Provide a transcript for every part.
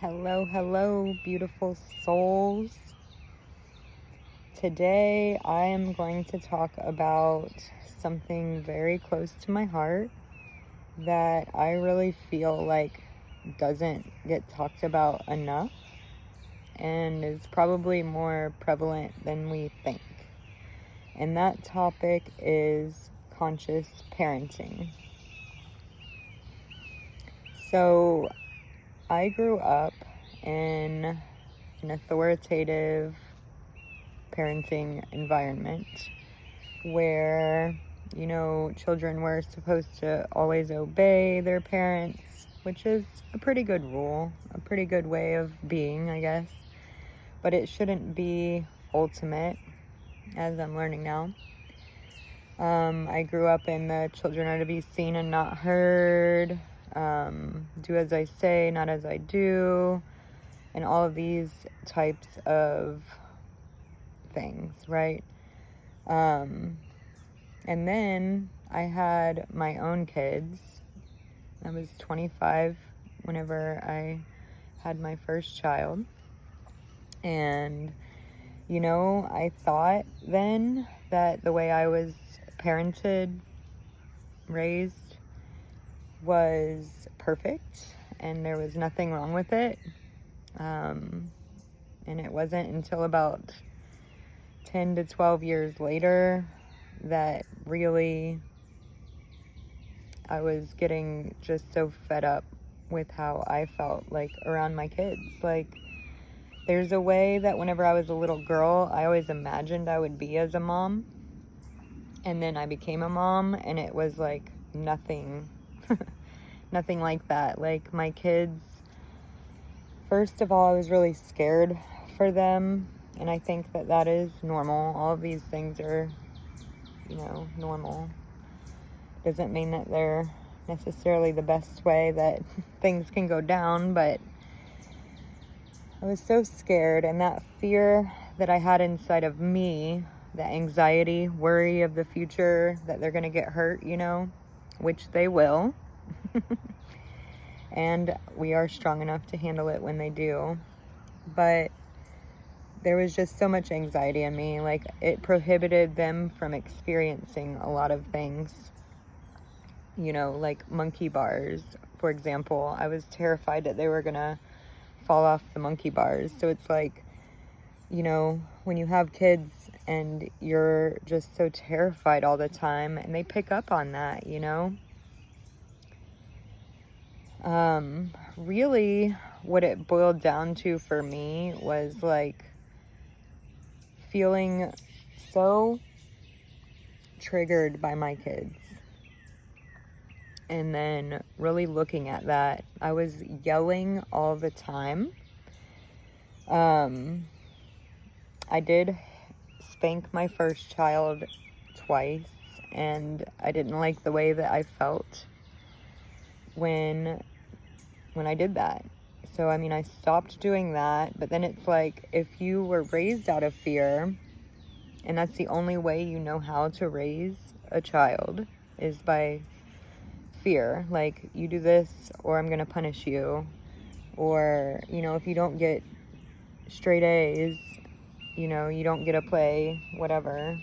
Hello, hello, beautiful souls. Today I am going to talk about something very close to my heart that I really feel like doesn't get talked about enough and is probably more prevalent than we think. And that topic is conscious parenting. So I grew up in an authoritative parenting environment where, children were supposed to always obey their parents, which is a pretty good rule, a pretty good way of being, I guess. But it shouldn't be ultimate, as I'm learning now. I grew up in the children are to be seen and not heard, do as I say, not as I do, and all of these types of things, right? And then I had my own kids. I was 25 whenever I had my first child. And, I thought then that the way I was parented, raised, was perfect and there was nothing wrong with it. And it wasn't until about 10 to 12 years later that really I was getting just so fed up with how I felt like around my kids. Like, there's a way that whenever I was a little girl, I always imagined I would be as a mom. And then I became a mom and it was like nothing, nothing like that. Like my kids, first of all, I was really scared for them. And I think that that is normal. All of these things are, normal. Doesn't mean that they're necessarily the best way that things can go down, but I was so scared, and that fear that I had inside of me, the anxiety, worry of the future, that they're going to get hurt, which they will. And we are strong enough to handle it when they do. But there was just so much anxiety in me. Like, it prohibited them from experiencing a lot of things. Like monkey bars, for example. I was terrified that they were going to fall off the monkey bars. So it's like, when you have kids and you're just so terrified all the time, and they pick up on that, really what it boiled down to for me was like feeling so triggered by my kids. And then really looking at that, I was yelling all the time. I did spank my first child twice, and I didn't like the way that I felt when I did that. So, I stopped doing that, but then it's like, if you were raised out of fear, and that's the only way you know how to raise a child, is by fear. Like, you do this or I'm going to punish you. Or, if you don't get straight A's, you don't get a play, whatever.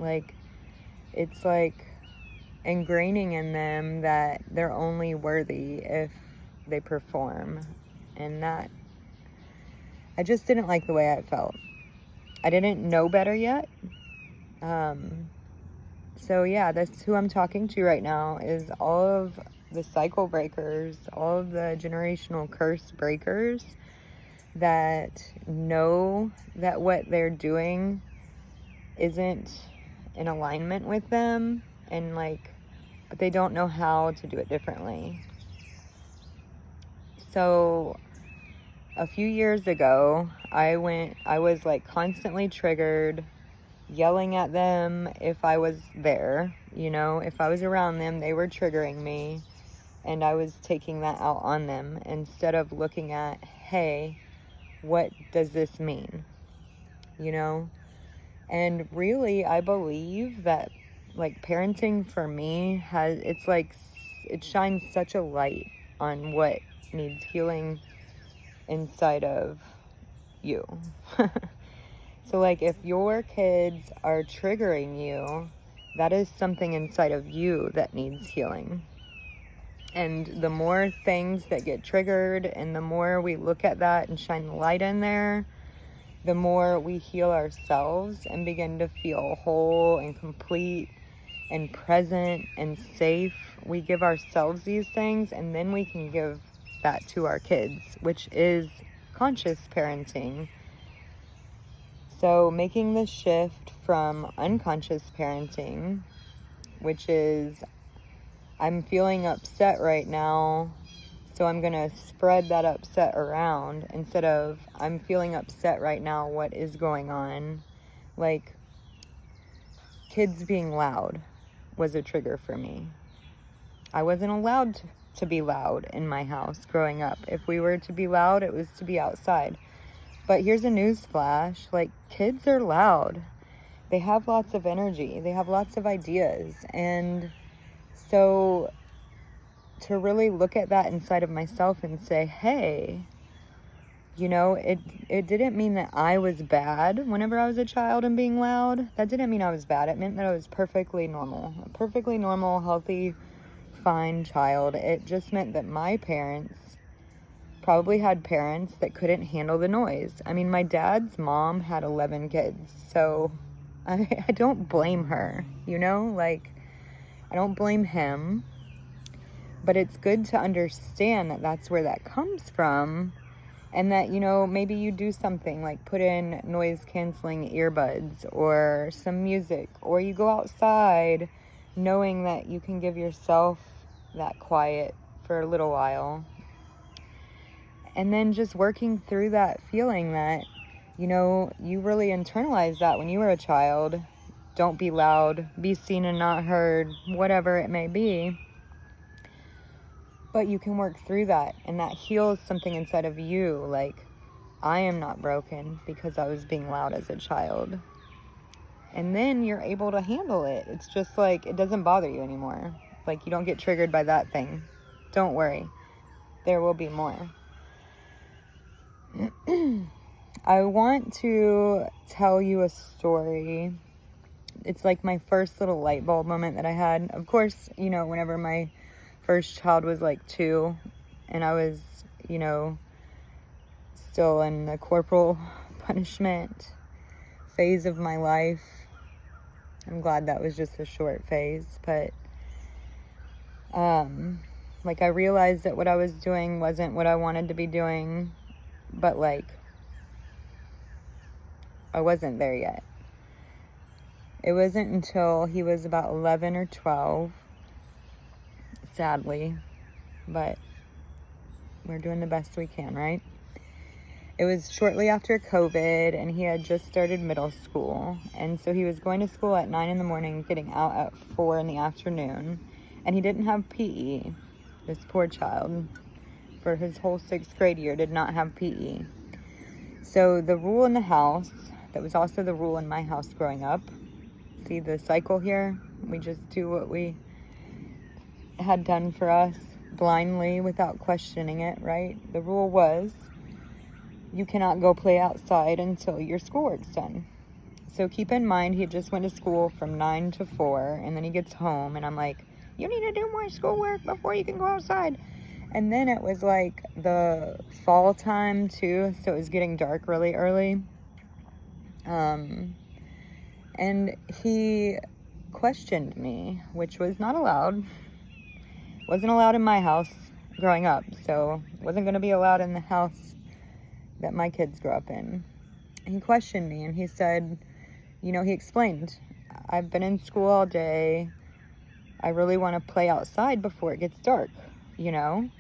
Like, it's like ingraining in them that they're only worthy if they perform. And that, I just didn't like the way I felt. I didn't know better yet. So yeah, that's who I'm talking to right now, is all of the cycle breakers, all of the generational curse breakers that know that what they're doing isn't in alignment with them, and but they don't know how to do it differently. So a few years ago, I was like constantly triggered, yelling at them if I was there, if I was around them, they were triggering me, and I was taking that out on them instead of looking at, hey, what does this mean? And really, I believe that like parenting for me it shines such a light on what needs healing inside of you. So like if your kids are triggering you, that is something inside of you that needs healing. And the more things that get triggered and the more we look at that and shine the light in there, the more we heal ourselves and begin to feel whole and complete and present and safe. We give ourselves these things, and then we can give that to our kids, which is conscious parenting. So making the shift from unconscious parenting, which is, I'm feeling upset right now, so I'm going to spread that upset around, instead of, I'm feeling upset right now, what is going on? Like, kids being loud was a trigger for me. I wasn't allowed to be loud in my house growing up. If we were to be loud, it was to be outside. But here's a news flash, like, kids are loud. They have lots of energy. They have lots of ideas. And so to really look at that inside of myself and say, hey, you know, it didn't mean that I was bad whenever I was a child and being loud. That didn't mean I was bad. It meant that I was perfectly normal. A perfectly normal, healthy, fine child. It just meant that my parents probably had parents that couldn't handle the noise. I mean, my dad's mom had 11 kids, so I don't blame her, you know? Like, I don't blame him. But it's good to understand that that's where that comes from, and that, you know, maybe you do something like put in noise canceling earbuds or some music, or you go outside knowing that you can give yourself that quiet for a little while. And then just working through that feeling that, you know, you really internalized that when you were a child. Don't be loud, be seen and not heard, whatever it may be. But you can work through that, and that heals something inside of you. Like, I am not broken because I was being loud as a child. And then you're able to handle it. It's just like, it doesn't bother you anymore. Like, you don't get triggered by that thing. Don't worry. There will be more. I want to tell you a story. It's like my first little light bulb moment that I had. Of course, you know, whenever my first child was like 2 and I was, you know, still in the corporal punishment phase of my life. I'm glad that was just a short phase, but like, I realized that what I was doing wasn't what I wanted to be doing, but like, I wasn't there yet. It wasn't until he was about 11 or 12, sadly, but we're doing the best we can, right? It was shortly after COVID, and he had just started middle school, and so he was going to school at 9 in the morning, getting out at 4 in the afternoon, and he didn't have PE. This poor child, for his whole 6th grade year, did not have PE. So the rule in the house, that was also the rule in my house growing up, see the cycle here? We just do what we had done for us blindly without questioning it, right? The rule was, you cannot go play outside until your schoolwork's done. So keep in mind, he just went to school from 9 to 4, and then he gets home, and I'm like, you need to do more schoolwork before you can go outside. And then it was like the fall time too, so it was getting dark really early. And he questioned me, which was not allowed. Wasn't allowed in my house growing up, so wasn't going to be allowed in the house that my kids grew up in. He questioned me, and he said, you know, he explained, I've been in school all day. I really want to play outside before it gets dark, you know?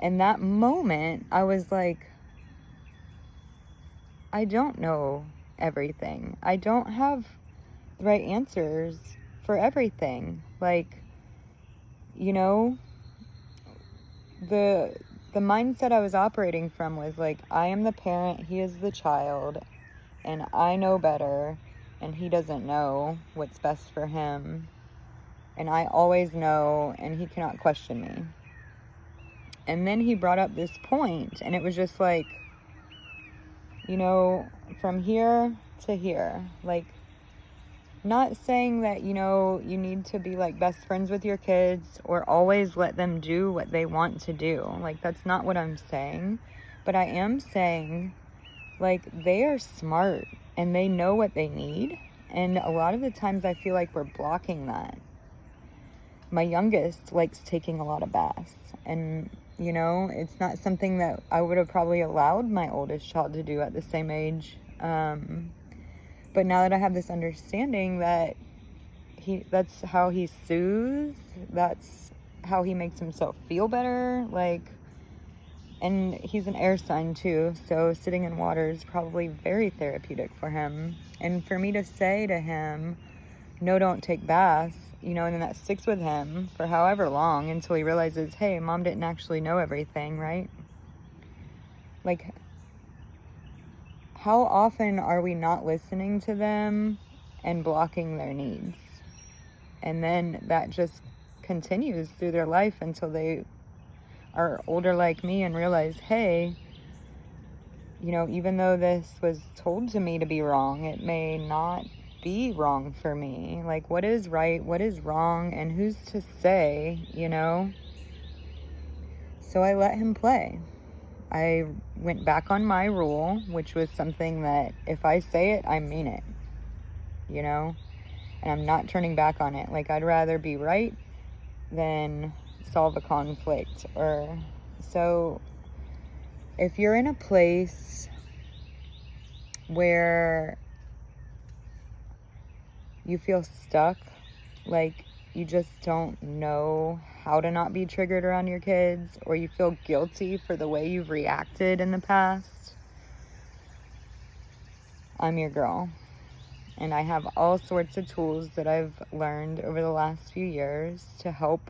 And that moment, I was like, I don't know everything. I don't have the right answers for everything. Like, you know, the mindset I was operating from was like, I am the parent, he is the child, and I know better, and he doesn't know what's best for him, and I always know, and he cannot question me. And then he brought up this point, and it was just like, you know, from here to here, like, not saying that, you know, you need to be like best friends with your kids or always let them do what they want to do. Like, that's not what I'm saying. But I am saying, like, they are smart and they know what they need. And a lot of the times I feel like we're blocking that. My youngest likes taking a lot of baths. And, you know, it's not something that I would have probably allowed my oldest child to do at the same age. But now that I have this understanding that that's how he soothes, that's how he makes himself feel better, like, and he's an air sign too, so sitting in water is probably very therapeutic for him. And for me to say to him, no, don't take baths, you know, and then that sticks with him for however long until he realizes, hey, mom didn't actually know everything, right? Like, how often are we not listening to them and blocking their needs? And then that just continues through their life until they are older like me and realize, hey, you know, even though this was told to me to be wrong, it may not be wrong for me. Like, what is right, what is wrong, and who's to say, you know? So I let him play. I went back on my rule, which was something that if I say it, I mean it, you know? And I'm not turning back on it. Like, I'd rather be right than solve a conflict. Or so if you're in a place where you feel stuck, like you just don't know how to not be triggered around your kids, or you feel guilty for the way you've reacted in the past, I'm your girl. And I have all sorts of tools that I've learned over the last few years to help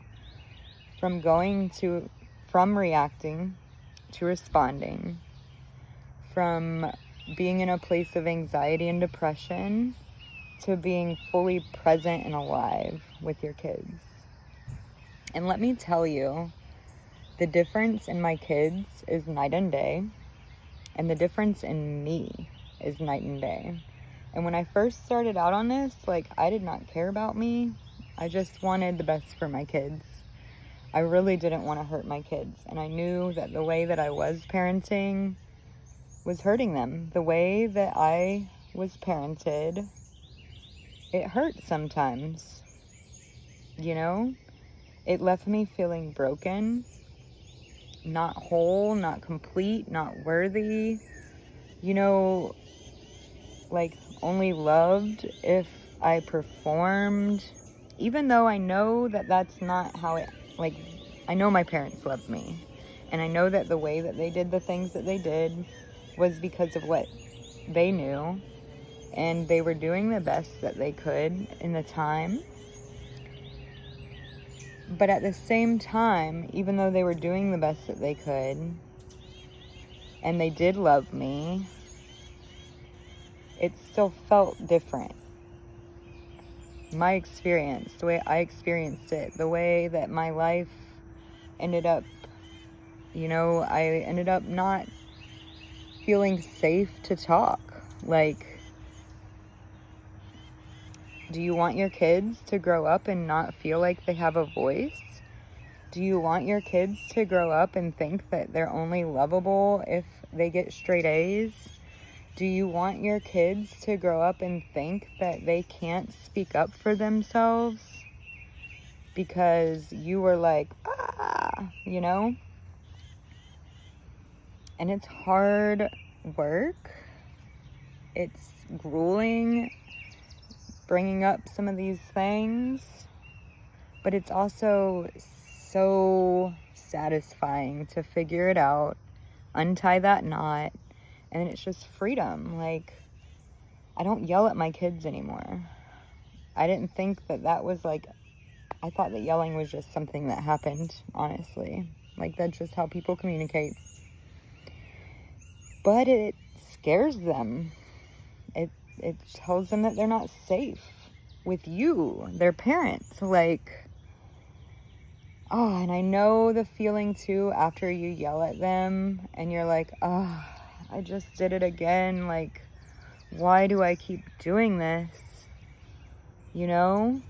from reacting to responding, from being in a place of anxiety and depression to being fully present and alive with your kids. And let me tell you, the difference in my kids is night and day, and the difference in me is night and day. And when I first started out on this, like, I did not care about me. I just wanted the best for my kids. I really didn't want to hurt my kids. And I knew that the way that I was parenting was hurting them. The way that I was parented, it hurt sometimes. You know? It left me feeling broken, not whole, not complete, not worthy. You know, like, only loved if I performed, even though I know that that's not how it, like, I know my parents loved me, and I know that the way that they did the things that they did was because of what they knew, and they were doing the best that they could in the time. But at the same time, even though they were doing the best that they could, and they did love me, it still felt different. My experience, the way I experienced it, the way that my life ended up, you know, I ended up not feeling safe to talk. Like, do you want your kids to grow up and not feel like they have a voice? Do you want your kids to grow up and think that they're only lovable if they get straight A's? Do you want your kids to grow up and think that they can't speak up for themselves because you were like, you know? And it's hard work. It's grueling bringing up some of these things, but it's also so satisfying to figure it out, untie that knot, and it's just freedom. Like, I don't yell at my kids anymore. I didn't think that that was like, I thought that yelling was just something that happened, honestly. Like, that's just how people communicate. But it scares them. It tells them that they're not safe with you, their parents. Like, Oh, and I know the feeling too after you yell at them and you're like, oh, I just did it again. Like, why do I keep doing this? You know?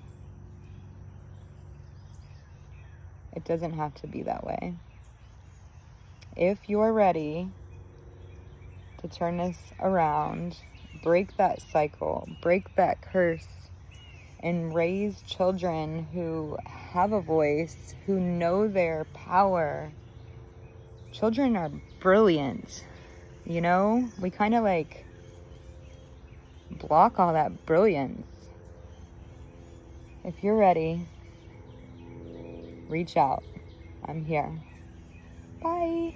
It doesn't have to be that way. If you're ready to turn this around, break that cycle, break that curse, and raise children who have a voice, who know their power. Children are brilliant, you know? We kind of like block all that brilliance. If you're ready, reach out. I'm here. Bye.